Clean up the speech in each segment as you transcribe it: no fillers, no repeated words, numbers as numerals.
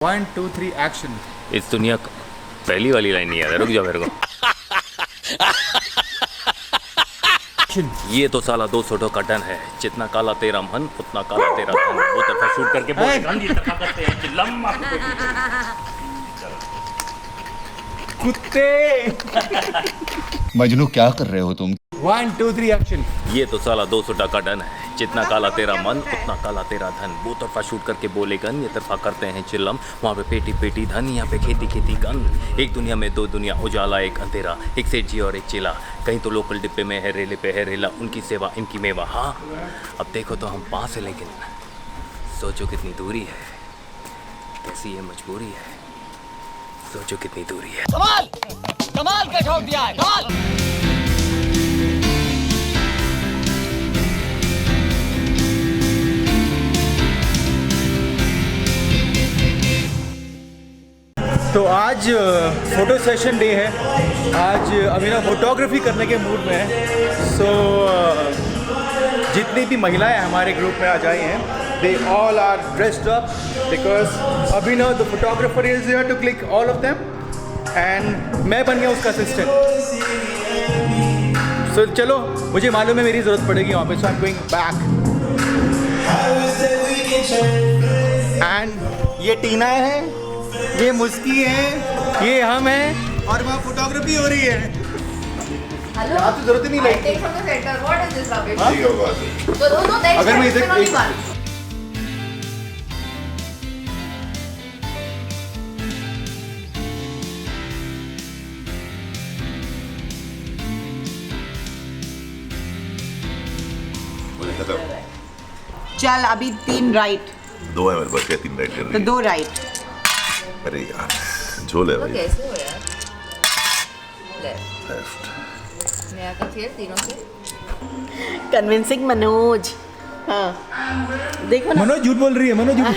1 2 3 action. इस दुनिया का पहली वाली लाइन नहीं याद है, रुक जा मेरे को। ये तो साला 200 का टन है, जितना काला तेरा मन उतना काला तेरा धन। वो तरफा शूट करके कुत्ते। मजनू क्या कर रहे हो तुम? 1 2 3 एक्शन। ये तो साला 200 का टन है, जितना काला तेरा मन उतना काला तेरा धन। वो तरफा शूट करके बोले गन, ये तरफा करते हैं चिल्लम। वहाँ पे पेटी पेटी धन, यहाँ पे खेती खेती गन। एक दुनिया में दो दुनिया, उजाला एक अंधेरा, एक सेठ जी और एक चिला। कहीं तो लोकल डिब्बे में है, रेले पे है रेला, उनकी सेवा इनकी मेवा। हाँ अब देखो तो हम पास है, लेकिन सोचो कितनी दूरी है, कैसी ये मजबूरी है। सोचो कितनी दूरी है। कमाल कमाल का शॉट दिया है, कमाल। तो आज फोटो सेशन डे है। आज अभिनव फोटोग्राफी करने के मूड में है। सो जितनी भी महिलाएं हमारे ग्रुप में आज आई हैं, they all are dressed up because Abhinav the photographer is here to click all of them and मैं बन गया उसका असिस्टेंट। सो चलो, मुझे मालूम है मेरी ज़रूरत पड़ेगी वहाँ पे, so I am going back. And ये टीना है, ये मुस्की है, ये हम हैं और वहाँ फोटोग्राफी हो रही है। यहाँ तो जरूरत ही नहीं लगती। अगर मैं इधर चल अभी 3 राइट, 2 है मेरे पास, क्या 3 राइट कर तो रही 2 राइट। है? अरे यार झोल है भाई। कैसे हो यार? ले लेफ्ट। नया का फिर तीनों से कन्विंसिंग मनोज। हाँ देखो ना, मनोज झूठ बोल रही है, मनोज झूठ।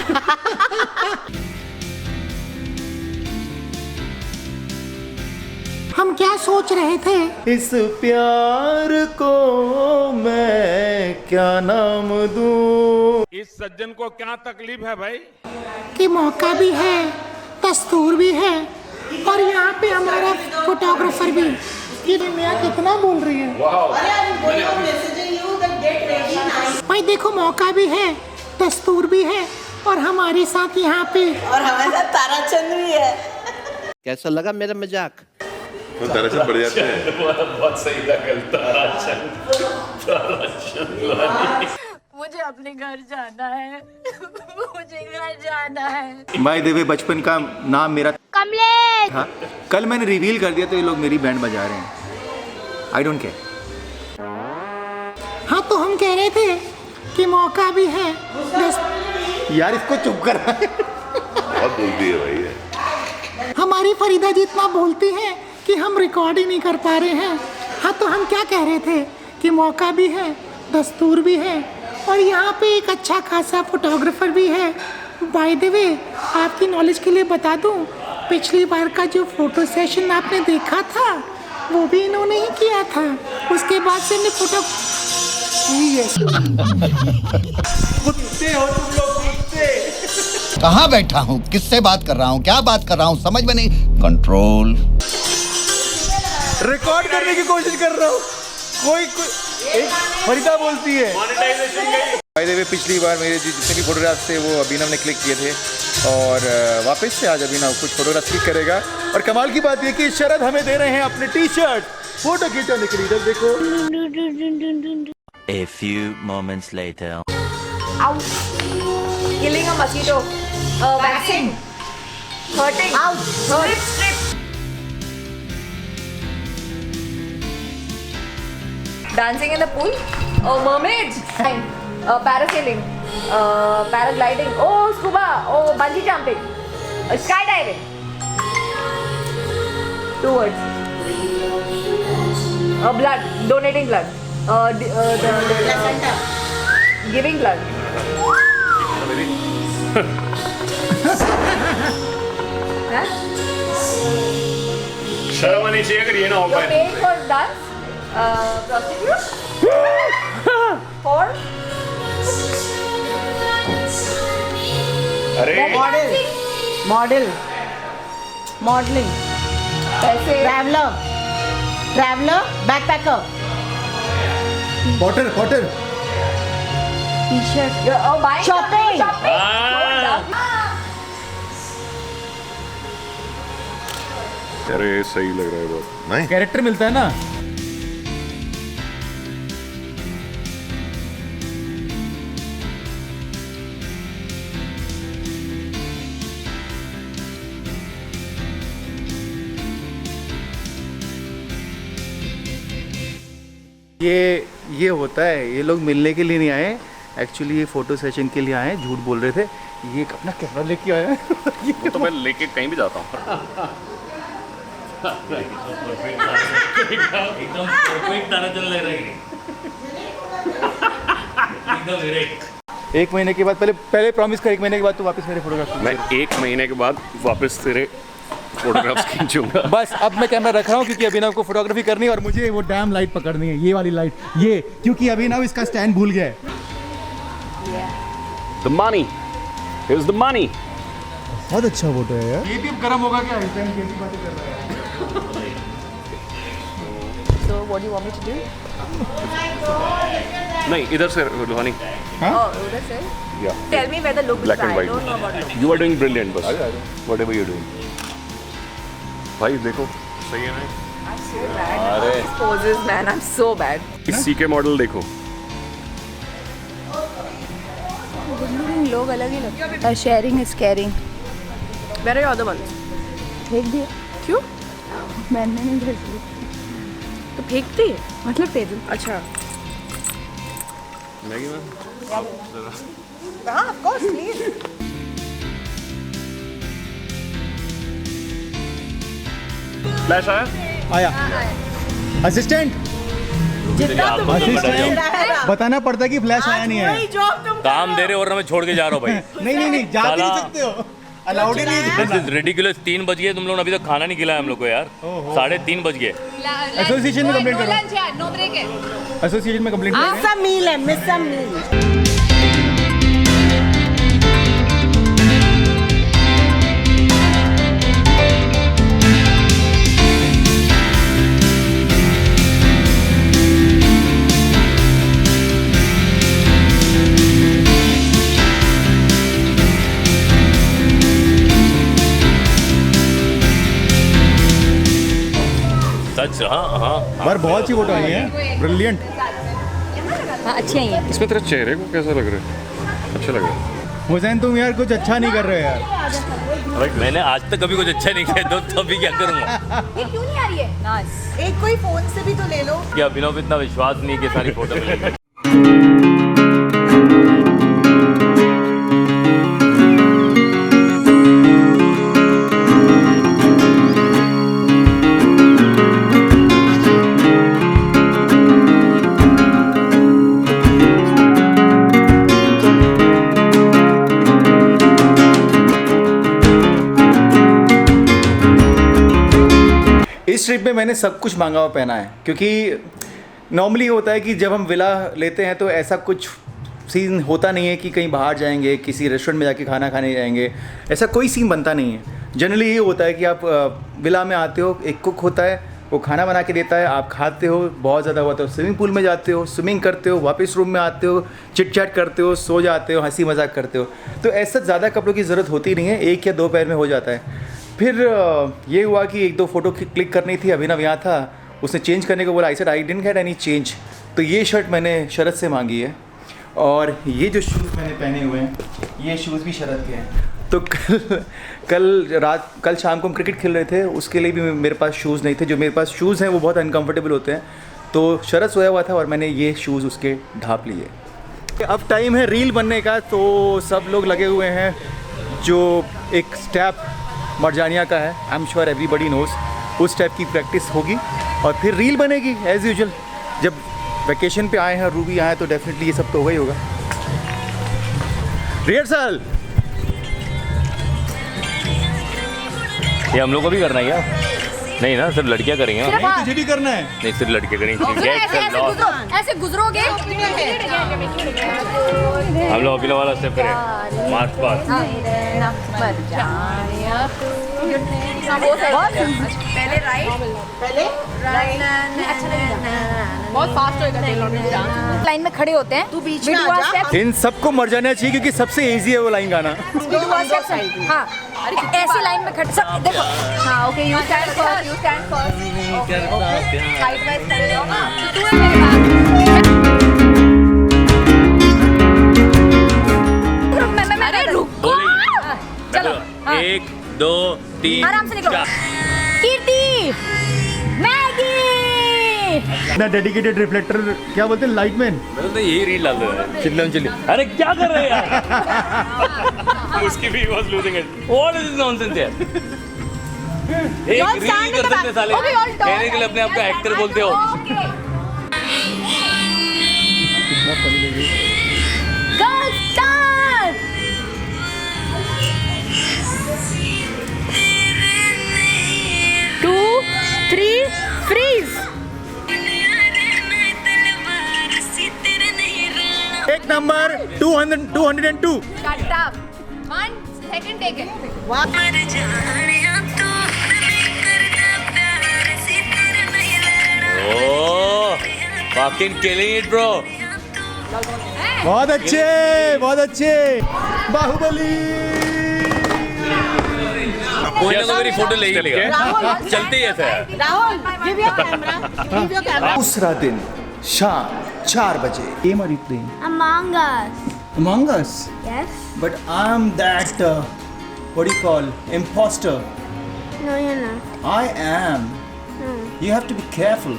हम क्या सोच रहे थे? इस प्यार को मैं क्या नाम दूं? इस सज्जन को क्या तकलीफ है भाई? कि मौका भी है, दस्तूर भी है और यहाँ पे हमारा फोटोग्राफर भी। ये दुनिया कितना बोल रही है। भाई देखो, मौका भी है, दस्तूर भी है और हमारे साथ यहाँ पे और हमारे साथ ताराचंद भी है। कैसा लगा मेरा मजाक? तो दरअसल बढ़ जाते हैं। बहुत सही था कल। मुझे अपने घर जाना है। मुझे घर जाना है। बाय द वे, बचपन का नाम मेरा कमलेश। हाँ, कल मैंने रिवील कर दिया तो ये लोग मेरी बैंड बजा रहे हैं। I don't care. हाँ तो हम कह रहे थे कि मौका भी है। यार इसको चुप कर। बहुत बोलती है भाई ये। हमारी फरीदा जितना बोलती है कि हम रिकॉर्ड ही नहीं कर पा रहे हैं। हाँ तो हम क्या कह रहे थे कि मौका भी है, दस्तूर भी है और यहाँ पे एक अच्छा खासा फोटोग्राफर भी है। बाय द वे, आपकी नॉलेज के लिए बता दूँ, पिछली बार का जो फोटो सेशन आपने देखा था वो भी इन्होंने ही किया था। उसके बाद से इन्हें फोटो कुत्ते हो तुम लोग, कुत्ते। कहाँ बैठा हूँ, किससे बात कर रहा हूँ, क्या बात कर रहा हूँ, समझ में नहीं। कंट्रोल। रिकॉर्ड करने की कोशिश कर रहा हूँ। कोई एक फरीदा बोलती है। बाय द वे, पिछली बार मेरे जितने भी फोटोग्राफ्स थे वो अभिनव ने क्लिक किए थे और वापस से आज अभिनव कुछ फोटोग्राफ क्लिक करेगा। और कमाल की बात ये कि शरद हमें दे रहे हैं अपने टी-शर्ट फोटो खींचने के लिए। इधर देखो। A few moments later. Out. Killing a mosquito. Vaccine. Hurting. Out. Strip. Dancing in the pool. Mermaids. Parasailing. Paragliding. Oh, scuba. Oh, bungee jumping. Skydiving. 2 words. Blood. Donating blood. Giving blood. शर्म आनी चाहिए अगर ये ना हो You're paying for dance, prostitute, for अरे dancing. Model, modelling, पैसे traveller, traveller, backpacker, Potter Potter T shirt shopping, अरे सही लग रहा है बहुत नहीं कैरेक्टर मिलता है ना। ये होता है, ये लोग मिलने के लिए नहीं आए, एक्चुअली ये फोटो सेशन के लिए आए, झूठ बोल रहे थे। ये अपना कैमरा लेके आया है। वो तो मैं लेके कहीं भी जाता हूँ। एकदम परफेक्ट तरह चल रही है। एकदम एक महीने के बाद पहले प्रॉमिस कर, 1 महीने के बाद तू वापस मेरे फोटोग्राफ। मैं 1 महीने के बाद वापस तेरे फोटोग्राफ्स खींचूंगा। बस अब मैं कैमरा रख रहा हूँ क्योंकि अभिनव को फोटोग्राफी करनी है और मुझे वो डैम लाइट पकड़नी है, ये वाली लाइट, ये क्योंकि अभिनव इसका स्टैंड भूल गया है। The money. Here's the money. बहुत अच्छा फोटो है यार। ये भी अब गर्म होगा क्या? इस टाइम कैसी बातें कर रहा है। So what do you want me to do? नहीं इधर से रोहानी। Oh, उधर से? Yeah. Tell me where the look is. Black and I white. don't know about look. You are doing brilliant बस। Whatever you're doing. भाई देखो सही है ना? I'm so bad. These poses, man. I'm so bad. इस CK model देखो। लोग अलग ही लगते हैं। Sharing is caring. Where are your other ones? फेंक दिए। क्यों? मैंने नहीं भेजी। तो फेंक दिए? मतलब टेबल। अच्छा। Maggi ma'am. हाँ, of course, please. फ्लैश आया? आया। असिस्टेंट जितना तुम बताना पड़ता है कि फ्लैश आया नहीं है। वही जॉब तुम काम दे रहे और मैं छोड़ के जा रहा हूँ भाई। नहीं जा भी नहीं सकते हो, अलाउड ही नहीं है। This is ridiculous। 3 बज गए, तुम लोगों ने अभी तक खाना नहीं खिलाया हम लोग को यार। 3:30 बज गए। एसोसिएशन में कंप्लेंट करो। नो ब्रेक है। एसोसिएशन में कंप्लेंट करो। मिस अ मील है, मिस अ मील। सच हाँ। पर बहुत सी फोटो आई है, ब्रिलियंट। हाँ, अच्छी आई है। इसमें तेरे चेहरे को कैसा लग रहा है? अच्छा लग रहा है। हुसैन तुम यार कुछ अच्छा नहीं कर रहे हो यार। मैंने आज तक कभी कुछ अच्छा नहीं किया, तो अभी क्या करूँगा? ये क्यों नहीं आ रही है? नाइस। एक कोई फोन से भी तो ले लो। क्या अभिनव पे इतना विश्वास नहीं कि सारी फोटो मिलेगी। इस ट्रिप में मैंने सब कुछ मांगा हुआ पहना है, क्योंकि नॉर्मली होता है कि जब हम विला लेते हैं तो ऐसा कुछ सीन होता नहीं है कि कहीं बाहर जाएंगे, किसी रेस्टोरेंट में जाके खाना खाने जाएंगे, ऐसा कोई सीन बनता नहीं है। जनरली ये होता है कि आप विला में आते हो, एक कुक होता है, वो खाना बना के देता है, आप खाते हो, बहुत ज़्यादा हुआ तो स्विमिंग पूल में जाते हो, स्विमिंग करते हो, वापस रूम में आते हो, चिट चैट करते हो, सो जाते हो, हंसी मजाक करते हो। तो ऐसा ज़्यादा कपड़ों की ज़रूरत होती नहीं है, 1 या 2 पैर में हो जाता है। फिर ये हुआ कि 1-2 फ़ोटो क्लिक करनी थी, अभिनव यहाँ था, उसने चेंज करने को बोला। I said I didn't get any change. तो ये शर्ट मैंने शरद से मांगी है, और ये जो शूज़ मैंने पहने हुए हैं, ये शूज़ भी शरद के हैं। तो कल शाम को हम क्रिकेट खेल रहे थे, उसके लिए भी मेरे पास शूज़ नहीं थे। जो मेरे पास शूज़ हैं वो बहुत अनकम्फर्टेबल होते हैं, तो शरद सोया हुआ था और मैंने ये शूज़ उसके ढाँप लिए। अब टाइम है रील बनने का, तो सब लोग लगे हुए हैं। जो एक स्टेप मरजानिया का है, I am sure everybody knows, उस टाइप की प्रैक्टिस होगी और फिर रील बनेगी एज़ यूजुअल। जब वैकेशन पे आए हैं, रूबी आए हैं, तो डेफिनेटली ये सब तो होगा ही होगा। रिहर्सल ये हम लोग को भी करना है क्या? नहीं ना, सिर्फ लड़कियां करेंगे ना। सिर्फ तुझे भी करना है। नहीं, सिर्फ लड़के करेंगे। ऐसे गुजरोगे। हम लोग अभिनव वाला स्टेप करें, मार्च पास। पहले राइट अच्छा लगेगा, बहुत फास्ट होएगा। लाइन में खड़े होते हैं, तू बीच में आ जा। इन सबको मर जाना चाहिए क्योंकि सबसे इजी है वो लाइन गाना। हाँ, ऐसी लाइन में खड़े सब देखो। हाँ okay, you stand first, you stand first. Side by खड़े हो। तू है मेरे पास। अरे रुको, चलो 1 2 3 आराम से निकलो। कीर्ति, मैगी। इतना डेडिकेटेड रिफ्लेक्टर क्या बोलते हैं, लाइटमैन। मैं तो यही रील डाल रहा है, चिल्लम चिल्ली। अरे क्या कर रहे हैं यार? उसकी भी was losing it. What is this nonsense यार? एक रील नहीं कर सकते साले, कहने के लिए अपने आप को एक्टर बोलते हो। कितना फनी लगे। Girl star. Two 3 freeze. एक number 202। Shut up. 1 second take it. Oh, fucking killing it bro. बहुत अच्छे। बाहुबली। कोई ना कोई मेरी फोटो ले ही लेगा। चलते ही ऐसा है। Rahul, give your camera. Give your camera. दूसरा दिन शाम 4 बजे। Game are you playing? Among Us. Among Us. Yes. But I'm that what do you call imposter? No, you're not. I am. You have to be careful.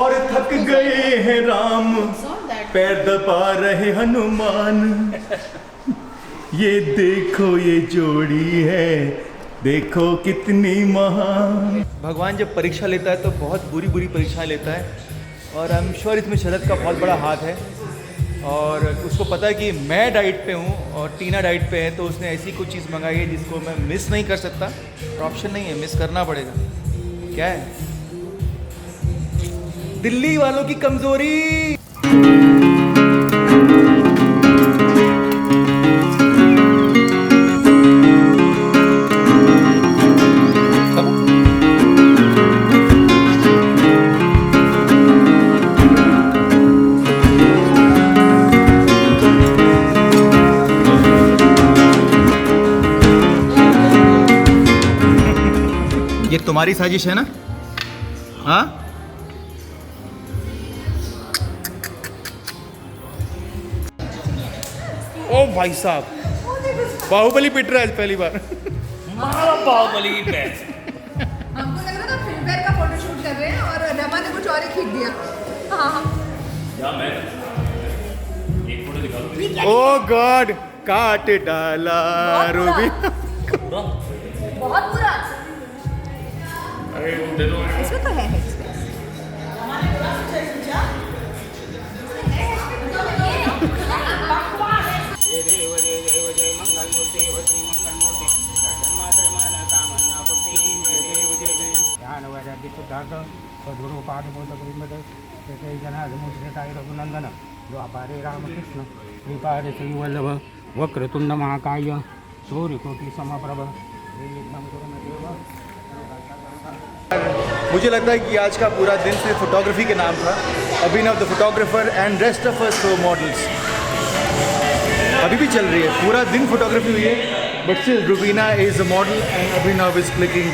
और थक गए हैं राम, पैर दबा रहे हनुमान। ये देखो ये जोड़ी है, देखो कितनी महान। भगवान जब परीक्षा लेता है तो बहुत बुरी बुरी परीक्षाएं लेता है, और आई एम श्योर इसमें शरद का बहुत बड़ा हाथ है। और उसको पता है कि मैं डाइट पे हूँ और टीना डाइट पे है, तो उसने ऐसी कुछ चीज़ मंगाई है जिसको मैं मिस नहीं कर सकता। ऑप्शन नहीं है, मिस करना पड़ेगा। क्या है? दिल्ली वालों की कमजोरी। ये तुम्हारी साजिश है ना? हाँ, ओ भाई साहब, बाहुबली पिट रहा है पहली बार। बाहुबली बेस्ट। हमको लग रहा था फिल्मफेयर का फोटोशूट कर रहे हैं और रमा ने कुछ और ही खींच दिया। क्या मैं एक फोटो दिखा दूं? ओ गॉड, काट डाला रूबी। बहुत बुरा। अरे वो दे दो। इसमें तो है। रघुनंदन द्वापारे रामकृष्ण श्रीपादे श्रीवल्लभ वक्रतुंड महाकाय सूर्यकोटि समप्रभ। मुझे लगता है कि आज का पूरा दिन सिर्फ फोटोग्राफी के नाम था। Abhinav the photographer and rest of us show models अभी भी चल रही है। पूरा दिन फोटोग्राफी हुई है, but still Rubina is a model and Abhinav is clicking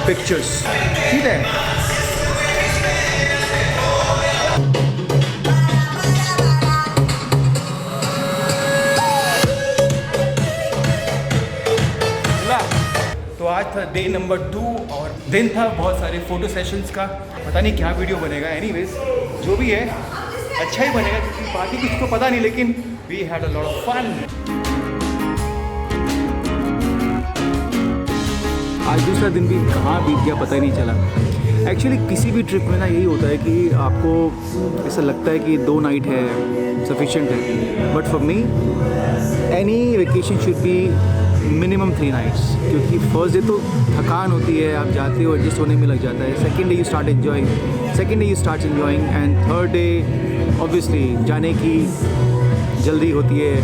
pictures. ठीक है। तो आज था डे नंबर 2 और दिन था बहुत सारे फोटो सेशंस का। पता नहीं क्या वीडियो बनेगा, एनीवेज जो भी है अच्छा ही बनेगा, क्योंकि बाकी कुछ तो पता नहीं, लेकिन We had a lot of fun. आज दूसरा दिन भी कहाँ बीत गया पता ही नहीं चला। एक्चुअली किसी भी ट्रिप में ना यही होता है कि आपको ऐसा लगता है कि 2 नाइट है सफिशिएंट है, but for me any vacation should be minimum 3 nights, क्योंकि फर्स्ट डे तो थकान होती है, आप जाते हो एडजस्ट होने में लग जाता है, second day you start enjoying and third day obviously जाने की जल्दी होती है,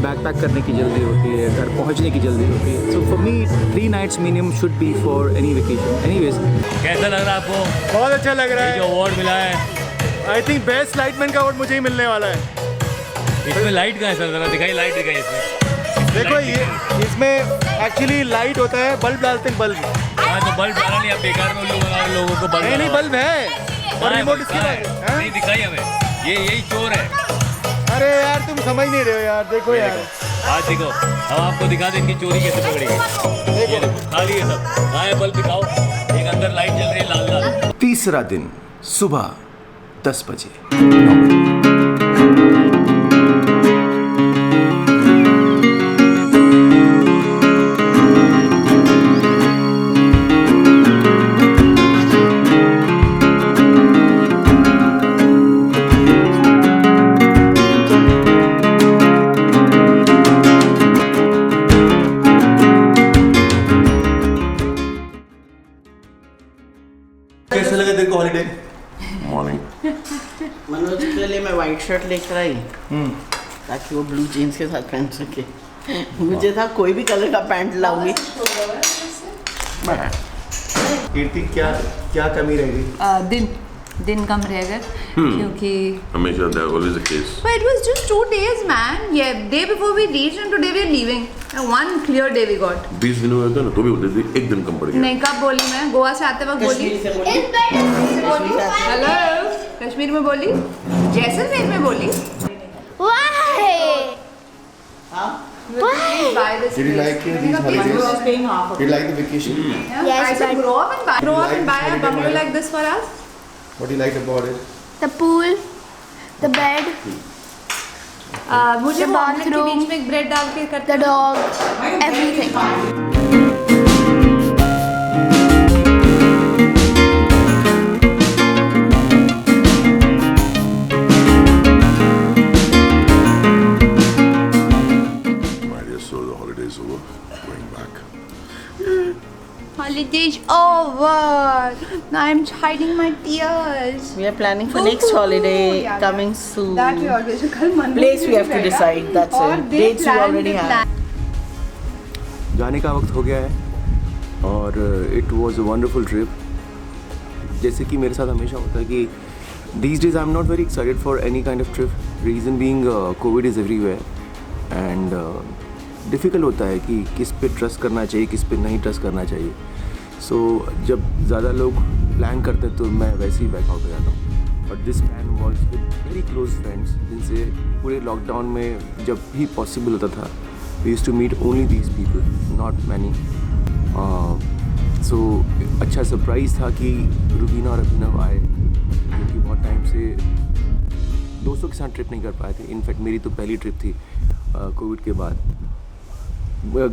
बैकपैक करने की जल्दी होती है, घर पहुंचने की जल्दी होती है। So for me 3 nights minimum should be for any vacation. Anyways, कैसा लग रहा है आपको? बहुत अच्छा लग रहा जो अवार्ड मिला है, आई थिंक बेस्ट लाइटमैन का अवार्ड मुझे ही मिलने वाला है। इसमें लाइट का है सर, जरा दिखाई, लाइट दिखाई इसमें। देखो ये इसमें एक्चुअली लाइट होता है, बल्ब डालते हैं, बल्ब। हाँ तो बल्ब डाला नहीं, आप बेकार में लोगों को बल्ब नहीं बल्ब है और रिमोट इसके पास नहीं दिखाई हमें, यही चोर है। अरे यार तुम समझ नहीं रहे हो यार, देखो यार आज देखो, हम आपको दिखा दें इनकी चोरी कैसे पकड़ी गई। देखो खाली है सब, कहाँ है बल्ब दिखाओ, एक अंदर लाइट जल रही है लाल लाल। तीसरा दिन सुबह 10 बजे। कैसा लगा तेरे को हॉलीडे? मॉर्निंग मनोज के लिए मैं वाइट शर्ट लेकर आई ताकि वो ब्लू जीन्स के साथ पहन सके। मुझे था कोई भी कलर का पैंट लाऊंगी। कीर्ति क्या कमी रहेगी? दिन कम रहेगा क्योंकि हमेशा that always the case. But it was just 2 days, man. Yeah, day before we reached and today we are leaving. One clear day we got. 20 दिन हुए थे ना, तो भी बोलते थे 1 दिन कम पड़ गया। नहीं, कब बोली मैं? गोवा से आते वक्त बोली। कश्मीर से बोली। हेलो, कश्मीर में बोली, जैसलमेर में बोली। Did you like these holidays? Did you like the vacation? I said grow up and buy a bungalow like this for us. What do you like about it? The pool, the bed, मुझे The omelette के bathroom, बीच में एक bread डाल के करते the dog, everything. So the holidays over, going back. Holidays over. Now I'm hiding my tears. We are planning for next holiday coming soon. That we always Place we have to decide. That's it. Dates we already have. जाने का वक्त हो गया है और it was a wonderful trip. जैसे कि मेरे साथ हमेशा होता है कि these days I'm not very excited for any kind of trip. Reason being COVID is everywhere and difficult होता है कि किस पे ट्रस्ट करना चाहिए, किस पे नहीं ट्रस्ट करना चाहिए। सो जब ज़्यादा लोग प्लान करते हैं तो मैं वैसे ही बैक आउट हो जाता हूँ। But this plan was with very close friends जिनसे पूरे लॉकडाउन में जब भी पॉसिबल होता था we used to meet only these people, not many. So अच्छा सरप्राइज़ था कि रुबीना और अभिनव आए, क्योंकि बहुत टाइम से दोस्तों के साथ ट्रिप नहीं कर पाए थे। इनफैक्ट मेरी तो पहली ट्रिप थी कोविड के बाद।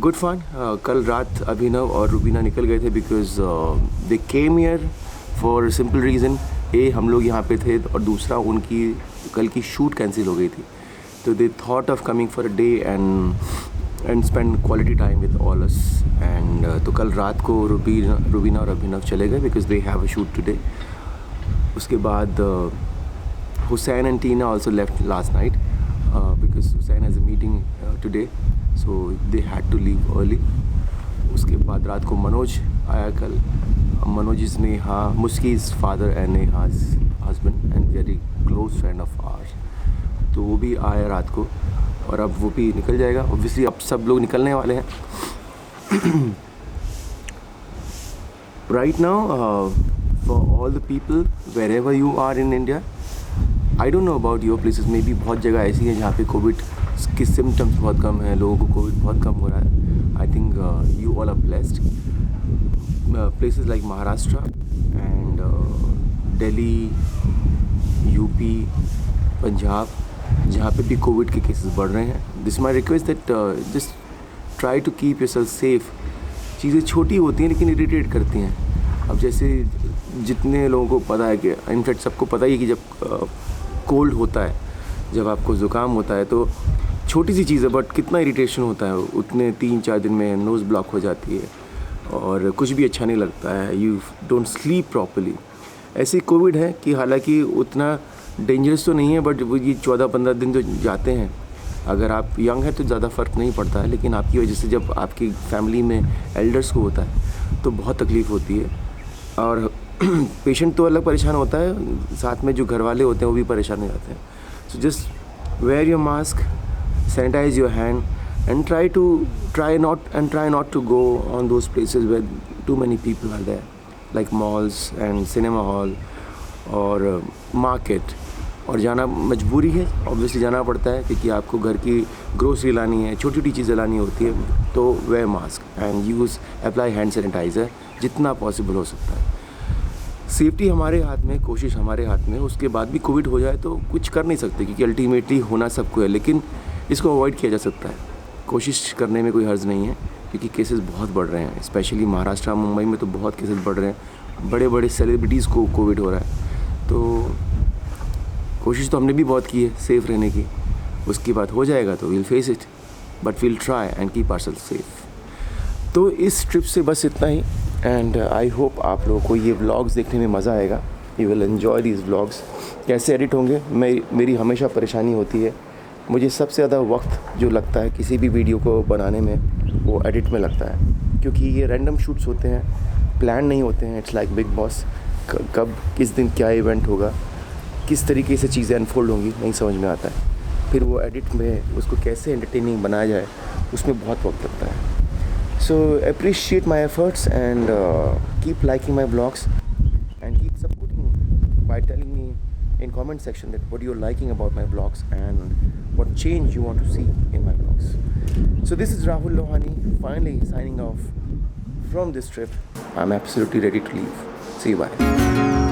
Good fun. कल रात अभिनव और रुबीना निकल गए थे because they came here for simple reason, हम लोग यहाँ पे थे और दूसरा उनकी कल की शूट कैंसिल हो गई थी, तो they thought of coming for a day and spend quality time with all us. And तो कल रात को रुबीना और अभिनव चले गए because they have a shoot today. उसके बाद Hussain and Tina also left last night because Hussain has a meeting today, so they had to leave early. उसके बाद रात को मनोज आया कल। Manoj is Neha, Muski's father and Neha's husband and very close friend of ours, तो वो भी आया रात को और अब वो भी निकल जाएगा। ऑब्वियसली अब सब लोग निकलने वाले हैं। Right now for all the people wherever you are in India, I don't know about your places, maybe बहुत जगह ऐसी हैं जहाँ पे कोविड के सिम्टम्स बहुत कम हैं, लोगों को कोविड बहुत कम हो रहा है। I think you all are blessed. Places like Maharashtra and Delhi, UP, Punjab, जहाँ पे भी कोविड के केसेस बढ़ रहे हैं। This my request that just try to keep yourself safe. चीज़ें छोटी होती हैं लेकिन इरिटेट करती हैं। अब जैसे जितने लोगों को पता है कि इनफैक्ट सबको पता ही है कि जब कोल्ड होता है, जब आपको ज़ुकाम होता है तो छोटी सी चीज़ है बट कितना इरिटेशन होता है। उतने 3-4 दिन में नोज़ ब्लॉक हो जाती है और कुछ भी अच्छा नहीं लगता है। You don't sleep properly. ऐसी कोविड है कि हालांकि उतना डेंजरस तो नहीं है बट वो ये 14-15 दिन जो जाते हैं, अगर आप यंग हैं तो ज़्यादा फ़र्क नहीं पड़ता है, लेकिन आपकी वजह से जब आपकी फैमिली में एल्डर्स को होता है तो बहुत तकलीफ़ होती है। और पेशेंट तो अलग परेशान होता है, साथ में जो घर वाले होते हैं वो भी परेशान हो जाते हैं। So just wear your mask, sanitise your hand and try not to go on those places where too many people are there, like malls and cinema hall और market। और जाना मजबूरी है, ऑब्वियसली जाना पड़ता है क्योंकि आपको घर की ग्रोसरी लानी है, छोटी छोटी चीज़ें लानी होती है, तो wear mask and apply hand sanitiser जितना पॉसिबल हो सकता है। सेफ्टी हमारे हाथ में, कोशिश हमारे हाथ में। उसके बाद भी कोविड हो जाए तो कुछ कर नहीं सकते क्योंकि अल्टीमेटली होना सबको है, लेकिन इसको अवॉइड किया जा सकता है। कोशिश करने में कोई हर्ज नहीं है क्योंकि केसेस बहुत बढ़ रहे हैं, स्पेशली महाराष्ट्र मुंबई में तो बहुत केसेस बढ़ रहे हैं। बड़े बड़े सेलिब्रिटीज़ को कोविड हो रहा है, तो कोशिश तो हमने भी बहुत की है सेफ़ रहने की। उसके बाद हो जाएगा तो we'll face it, but we'll try and keep ourselves safe. तो इस ट्रिप से बस इतना ही एंड आई होप आप लोगों को ये व्लॉग्स देखने में मज़ा आएगा। You will enjoy these vlogs. कैसे एडिट होंगे मेरी हमेशा परेशानी होती है। मुझे सबसे ज़्यादा वक्त जो लगता है किसी भी वीडियो को बनाने में वो एडिट में लगता है, क्योंकि ये रैंडम शूट्स होते हैं, प्लान नहीं होते हैं। इट्स लाइक बिग बॉस, कब किस दिन क्या इवेंट होगा, किस तरीके से चीज़ें अनफोल्ड होंगी नहीं समझ में आता है। फिर वो एडिट में उसको कैसे एंटरटेनिंग बनाया जाए उसमें बहुत वक्त लगता है। सो appreciate my efforts and keep liking my blogs and keep supporting by telling me in comment section that what you're liking about my vlogs and what change you want to see in my vlogs. So this is Rahul Lohani finally signing off from this trip. I'm absolutely ready to leave. See you, bye.